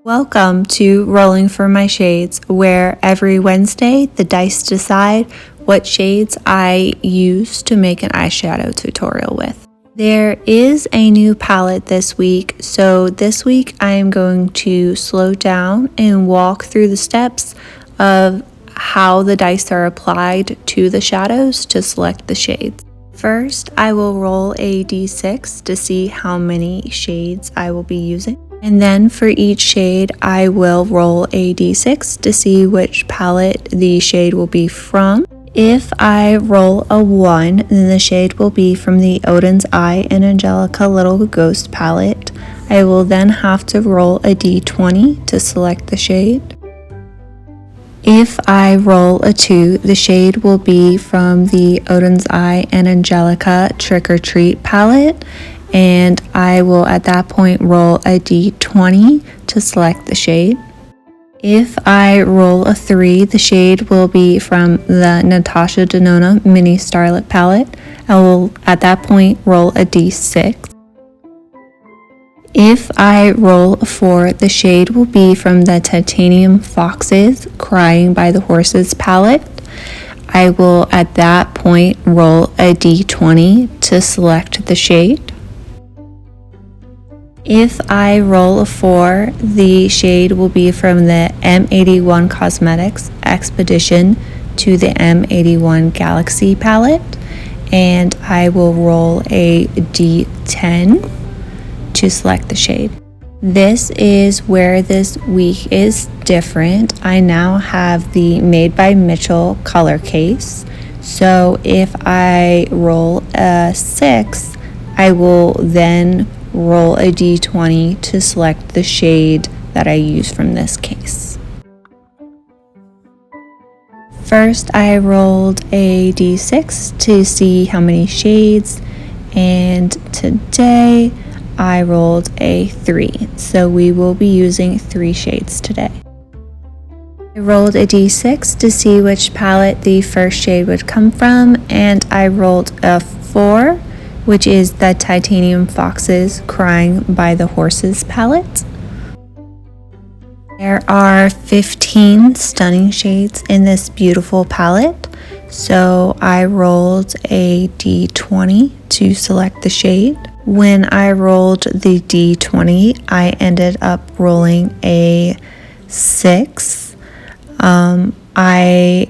Welcome to Rolling for My Shades, where every Wednesday the dice decide what shades I use to make an eyeshadow tutorial with. There is a new palette this week, so this week I am going to slow down and walk through the steps of how the dice are applied to the shadows to select the shades. First, I will roll a d6 to see how many shades I will be using. And then for each shade, I will roll a d6 to see which palette the shade will be from. If I roll a 1, then the shade will be from the Odin's Eye and Angelica Little Ghost palette. I will then have to roll a d20 to select the shade. If I roll a 2, the shade will be from the Odin's Eye and Angelica Trick or Treat palette. And I will at that point roll a d20 to select the shade. If I roll a 3, the shade will be from the Natasha Denona Mini Starlet palette. I will at that point roll a d6. If I roll a 4, the shade will be from the Titanium Foxes Crying by the Horses palette. I will at that point roll a d20 to select the shade. If I roll a 4, the shade will be from the M81 Cosmetics Expedition to the M81 Galaxy palette, and I will roll a d10 to select the shade. This is where this week is different. I now have the Made by Mitchell color case, so if I roll a 6, I will then roll a d20 to select the shade that I use from this case. First, I rolled a d6 to see how many shades, and today I rolled a 3, so we will be using 3 shades today. I rolled a d6 to see which palette the first shade would come from, and I rolled a 4, which is the Titanium Foxes Crying by the Horses palette. There are 15 stunning shades in this beautiful palette, so I rolled a d20 to select the shade. When I rolled the d20, I ended up rolling a 6. I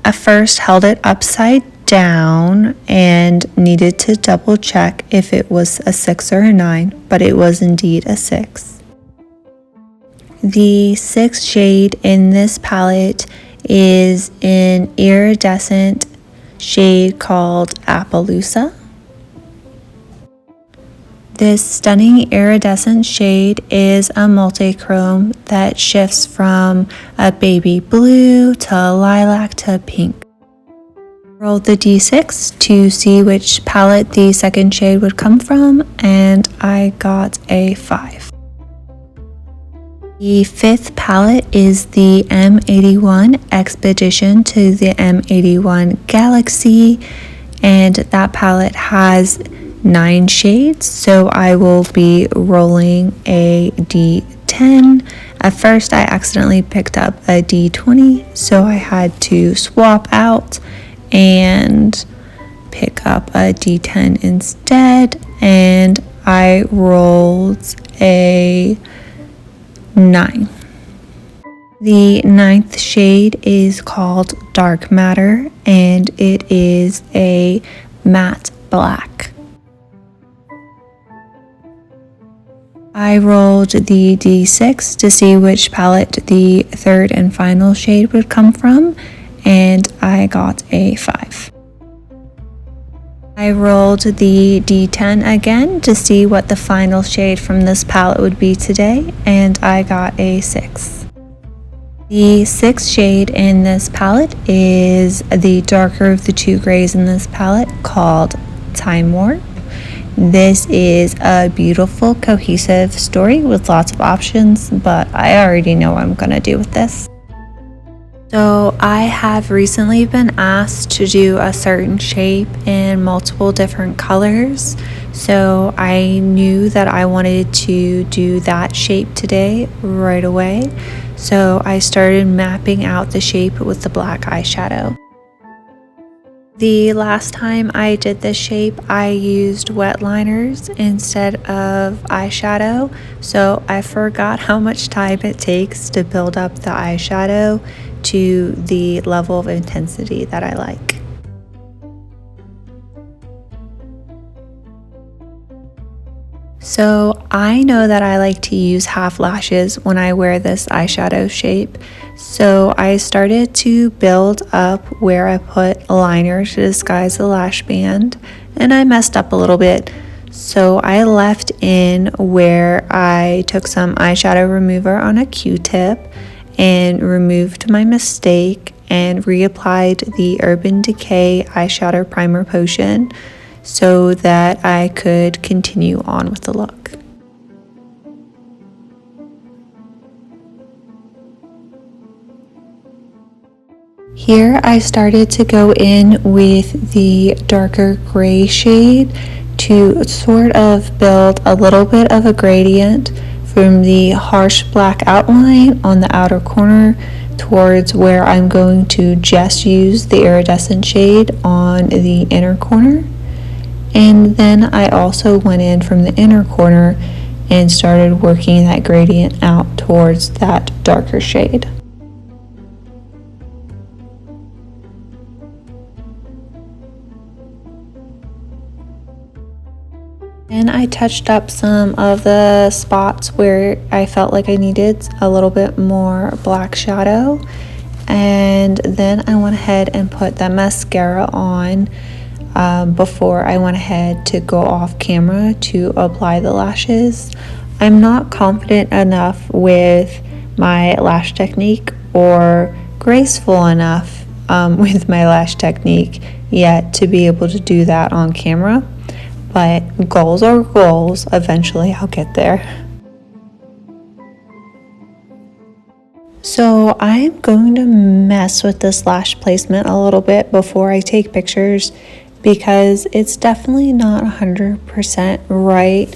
at first held it upside down and needed to double check if it was a 6 or a 9, but it was indeed a 6. The 6th shade in this palette is an iridescent shade called Appaloosa. This stunning iridescent shade is a multi-chrome that shifts from a baby blue to lilac to pink. Rolled the d6 to see which palette the second shade would come from, and I got a 5. The 5th palette is the M81 Expedition to the M81 Galaxy, and that palette has 9 shades, so I will be rolling a d10. At first I accidentally picked up a d20, so I had to swap out and pick up a d10 instead, and I rolled a 9. The 9th shade is called Dark Matter, and it is a matte black. I rolled the d6 to see which palette the 3rd and final shade would come from, and I got a 5. I rolled the d10 again to see what the final shade from this palette would be today, and I got a 6. The 6th shade in this palette is the darker of the 2 grays in this palette, called Time Warp. This is a beautiful, cohesive story with lots of options, but I already know what I'm going to do with this. So I have recently been asked to do a certain shape in multiple different colors. So I knew that I wanted to do that shape today right away. So I started mapping out the shape with the black eyeshadow. The last time I did this shape, I used wet liners instead of eyeshadow, so I forgot how much time it takes to build up the eyeshadow to the level of intensity that I like. So I know that I like to use half lashes when I wear this eyeshadow shape. So I started to build up where I put a liner to disguise the lash band, and I messed up a little bit. So I left in where I took some eyeshadow remover on a Q-tip and removed my mistake and reapplied the Urban Decay eyeshadow primer potion so that I could continue on with the look. Here I started to go in with the darker gray shade to sort of build a little bit of a gradient from the harsh black outline on the outer corner towards where I'm going to just use the iridescent shade on the inner corner. And then I also went in from the inner corner and started working that gradient out towards that darker shade. And I touched up some of the spots where I felt like I needed a little bit more black shadow. And then I went ahead and put that mascara on before I went ahead to go off camera to apply the lashes. I'm not confident enough with my lash technique or graceful enough with my lash technique yet to be able to do that on camera, but goals are goals. Eventually I'll get there. So I'm going to mess with this lash placement a little bit before I take pictures, because it's definitely not 100% right,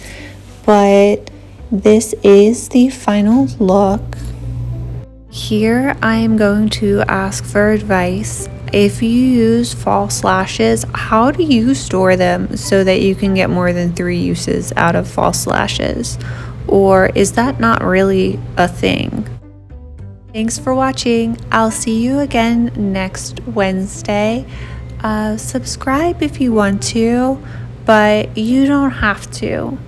but this is the final look. Here I am going to ask for advice. If you use false lashes, how do you store them so that you can get more than 3 uses out of false lashes? Or is that not really a thing? Thanks for watching. I'll see you again next Wednesday. Subscribe if you want to, but you don't have to.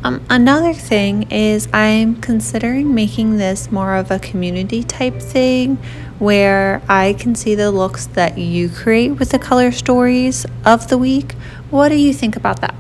Another thing is I'm considering making this more of a community type thing where I can see the looks that you create with the color stories of the week. What do you think about that?